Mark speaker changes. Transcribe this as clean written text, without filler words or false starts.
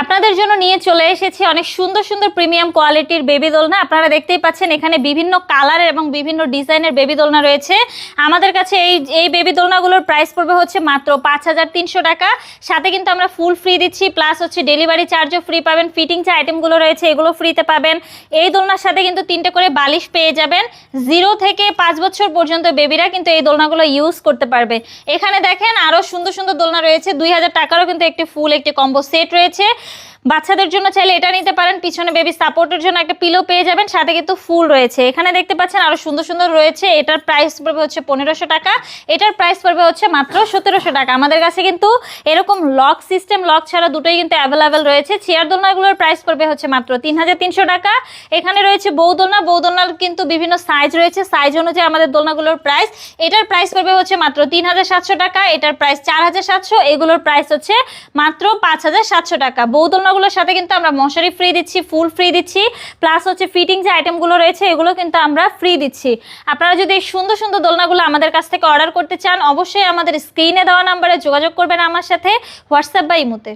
Speaker 1: আপনাদের জন্য নিয়ে চলে এসেছি অনেক সুন্দর সুন্দর প্রিমিয়াম কোয়ালিটির বেবি দোলনা। আপনারা দেখতেই পাচ্ছেন এখানে বিভিন্ন কালারের এবং বিভিন্ন ডিজাইনের বেবি দোলনা রয়েছে। আমাদের কাছে এই বেবি দোলনাগুলোর প্রাইস পড়বে হচ্ছে মাত্র 5300 টাকা। সাথে কিন্তু আমরা ফুল ফ্রি দিচ্ছি, প্লাস হচ্ছে ডেলিভারি চার্জও ফ্রি পাবেন। ফিটিং যে আইটেমগুলো রয়েছে এগুলো ফ্রিতে পাবেন। এই দোলনার সাথে কিন্তু 3টে করে বালিশ পেয়ে যাবেন। 0 থেকে 5 বছর পর্যন্ত বেবিরা কিন্তু এই দোলনাগুলো ইউজ করতে পারবে। এখানে দেখেন আরো সুন্দর সুন্দর দোলনা রয়েছে। 2000 টাকারও কিন্তু একটি ফুল একটি কম্বো সেট রয়েছে। বাচ্চাদের জন্য চাইলে এটা নিতে পারেন, পিছনে বেবি সাপোর্টের জন্য একটা পিলো পেয়ে যাবেন, সাথে কিন্তু ফুল রয়েছে। এখানে দেখতে পাচ্ছেন আরো সুন্দর সুন্দর রয়েছে। এটার প্রাইস পড়বে হচ্ছে 1500 টাকা, এটার প্রাইস পড়বে হচ্ছে মাত্র 1700 টাকা। আমাদের কাছে কিন্তু এরকম লক সিস্টেম, লক ছাড়া দুটোই কিন্তু অ্যাভেলেবেল রয়েছে। চেয়ার দোলনাগুলোর প্রাইস পড়বে হচ্ছে মাত্র 3300 টাকা। এখানে রয়েছে বউ দোলনা, বউ দোলনার কিন্তু বিভিন্ন সাইজ রয়েছে, সাইজ অনুযায়ী আমাদের দোলনাগুলোর প্রাইস। এটার প্রাইস পড়বে হচ্ছে মাত্র 3700 টাকা, এটার প্রাইস 4700, এগুলোর প্রাইস হচ্ছে মাত্র 5700 টাকা। বউ দোলনাগুলোর সাথে কিন্তু আমরা মশারি ফ্রি দিচ্ছি, ফুল ফ্রি দিচ্ছি, প্লাস হচ্ছে ফিটিং যে আইটেমগুলো রয়েছে এগুলো কিন্তু আমরা ফ্রি দিচ্ছি। আপনারা যদি এই সুন্দর সুন্দর দোলনাগুলো আমাদের কাছ থেকে অর্ডার করতে চান, অবশ্যই আমাদের স্ক্রিনে দেওয়া নাম্বারে যোগাযোগ করবেন আমার সাথে, হোয়াটসঅ্যাপ বা ইমোতে।